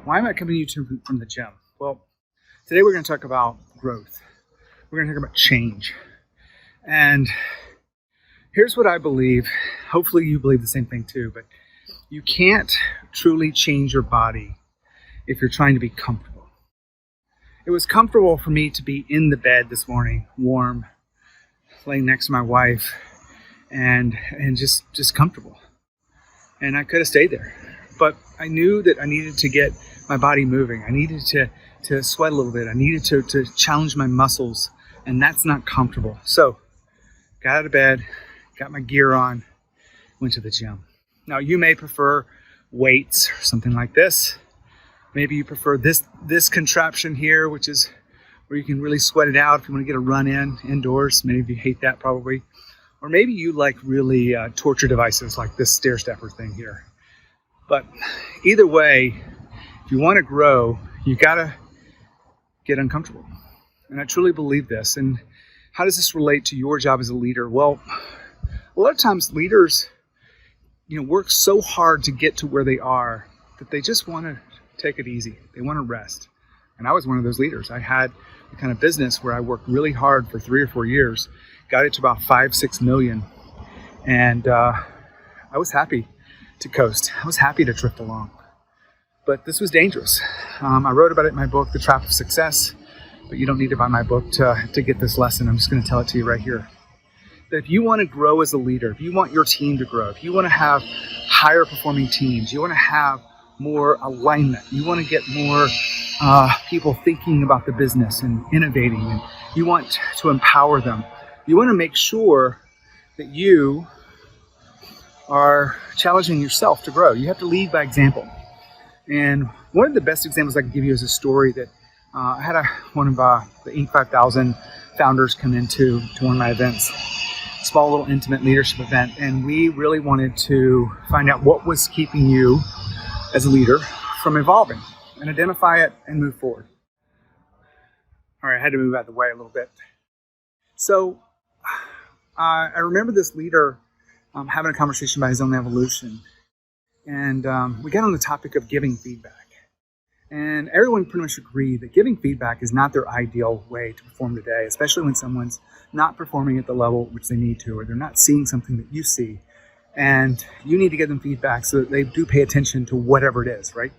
Why am I coming to you from the gym? Well, today we're going to talk about growth. We're going to talk about change. And here's what I believe. Hopefully you believe the same thing too, but you can't truly change your body if you're trying to be comfortable. It was comfortable for me to be in the bed this morning, warm, laying next to my wife, and just comfortable. And I could have stayed there. But I knew that I needed to get my body moving. I needed to sweat a little bit. I needed to challenge my muscles, and that's not comfortable. So got out of bed, got my gear on, went to the gym. Now you may prefer weights or something like this. Maybe you prefer this contraption here, which is where you can really sweat it out if you want to get a run in indoors. Many of you hate that probably. Or maybe you like really torture devices like this stair stepper thing here. But either way, if you want to grow, you got to get uncomfortable. And I truly believe this. And how does this relate to your job as a leader? Well, a lot of times leaders, work so hard to get to where they are that they just want to take it easy. They want to rest. And I was one of those leaders. I had the kind of business where I worked really hard for 3 or 4 years, got it to about 5-6 million. And I was happy to coast. I was happy to drift along. But this was dangerous. I wrote about it in my book, The Trap of Success, but you don't need to buy my book to get this lesson. I'm just going to tell it to you right here. That if you want to grow as a leader, if you want your team to grow, if you want to have higher performing teams, you want to have more alignment, you want to get more people thinking about the business and innovating, and you want to empower them, you want to make sure that you are challenging yourself to grow. You have to lead by example. And one of the best examples I can give you is a story that I had one of the Inc. 5000 founders come into one of my events, small little intimate leadership event, and we really wanted to find out what was keeping you as a leader from evolving and identify it and move forward. All right, I had to move out of the way a little bit. So I remember this leader having a conversation about his own evolution. And we got on the topic of giving feedback. And everyone pretty much agreed that giving feedback is not their ideal way to perform today, especially when someone's not performing at the level which they need to, or they're not seeing something that you see. And you need to give them feedback so that they do pay attention to whatever it is, right?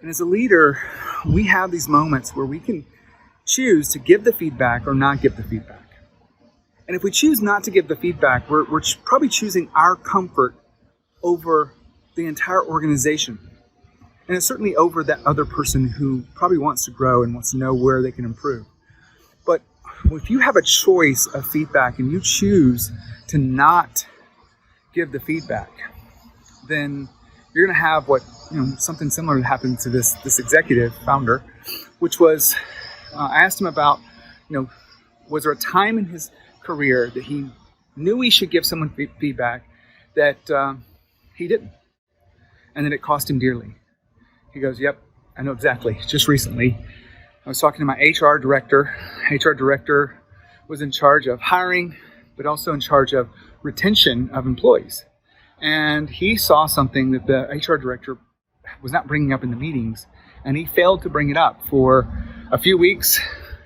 And as a leader, we have these moments where we can choose to give the feedback or not give the feedback. And if we choose not to give the feedback, we're probably choosing our comfort over the entire organization. And it's certainly over that other person who probably wants to grow and wants to know where they can improve. But if you have a choice of feedback and you choose to not give the feedback, then you're going to have something similar that happened to this executive founder, which was, I asked him about, was there a time in his career that he knew he should give someone feedback that he didn't, and that it cost him dearly? He goes, yep, I know exactly. Just recently, I was talking to my HR director. HR director was in charge of hiring, but also in charge of retention of employees. And he saw something that the HR director was not bringing up in the meetings, and he failed to bring it up for a few weeks,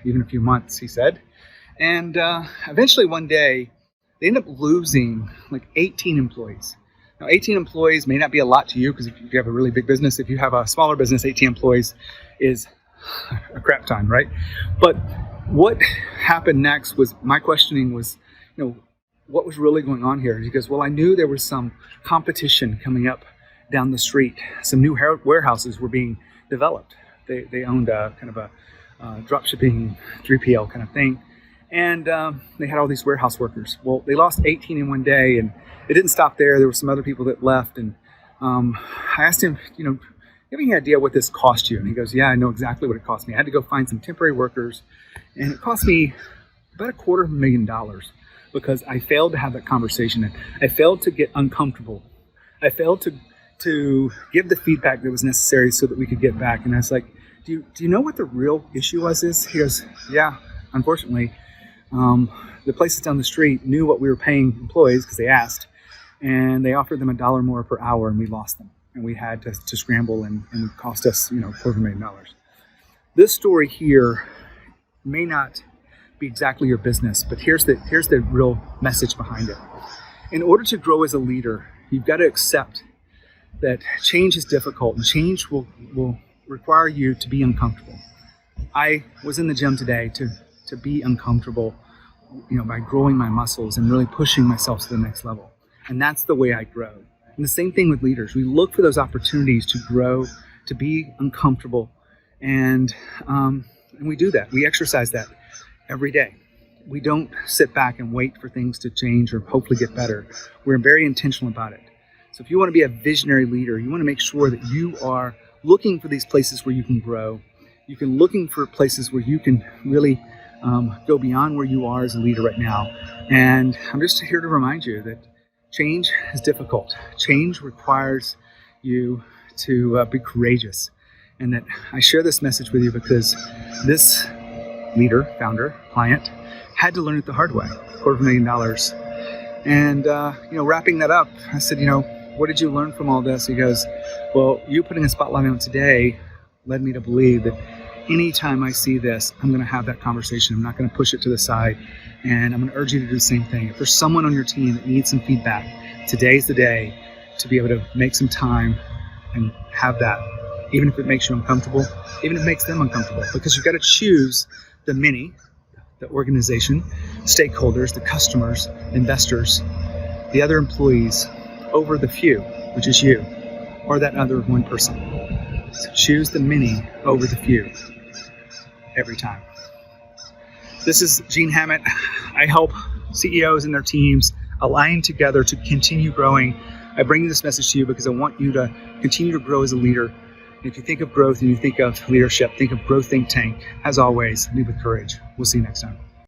even a few months, he said. And eventually one day, they ended up losing like 18 employees. Now, 18 employees may not be a lot to you because if you have a really big business, if you have a smaller business, 18 employees is a crap ton, right? But what happened next was, my questioning was, what was really going on here? He goes, well, I knew there was some competition coming up down the street. Some new warehouses were being developed. They owned kind of a drop shipping 3PL kind of thing. And they had all these warehouse workers. Well, they lost 18 in one day, and it didn't stop there. There were some other people that left. And I asked him, you have any idea what this cost you? And he goes, yeah, I know exactly what it cost me. I had to go find some temporary workers, and it cost me about $250,000 because I failed to have that conversation. And I failed to get uncomfortable. I failed to give the feedback that was necessary so that we could get back. And I was like, do you know what the real issue was? He goes, yeah, unfortunately. The places down the street knew what we were paying employees because they asked, and they offered them $1 more per hour, and we lost them. and we had to scramble, and it cost us, $250,000. This story here may not be exactly your business, but here's the real message behind it. In order to grow as a leader, you've got to accept that change is difficult, and change will require you to be uncomfortable. I was in the gym today to be uncomfortable, by growing my muscles and really pushing myself to the next level. And that's the way I grow. And the same thing with leaders. We look for those opportunities to grow, to be uncomfortable, and we do that. We exercise that every day. We don't sit back and wait for things to change or hopefully get better. We're very intentional about it. So if you want to be a visionary leader, you want to make sure that you are looking for these places where you can grow. You can looking for places where you can really go beyond where you are as a leader right now. And I'm just here to remind you that change is difficult. Change requires you to be courageous. And that I share this message with you because this leader, founder, client, had to learn it the hard way, $250,000. And, wrapping that up, I said, what did you learn from all this? He goes, well, you putting a spotlight on today led me to believe that anytime I see this, I'm going to have that conversation. I'm not going to push it to the side. And I'm going to urge you to do the same thing. If there's someone on your team that needs some feedback, today's the day to be able to make some time and have that, even if it makes you uncomfortable, even if it makes them uncomfortable, because you've got to choose the many, the organization, stakeholders, the customers, investors, the other employees over the few, which is you, or that other one person. So choose the many over the few every time. This is Gene Hammett. I help CEOs and their teams align together to continue growing. I bring this message to you because I want you to continue to grow as a leader. And if you think of growth and you think of leadership, think of Growth Think Tank. As always, lead with courage. We'll see you next time.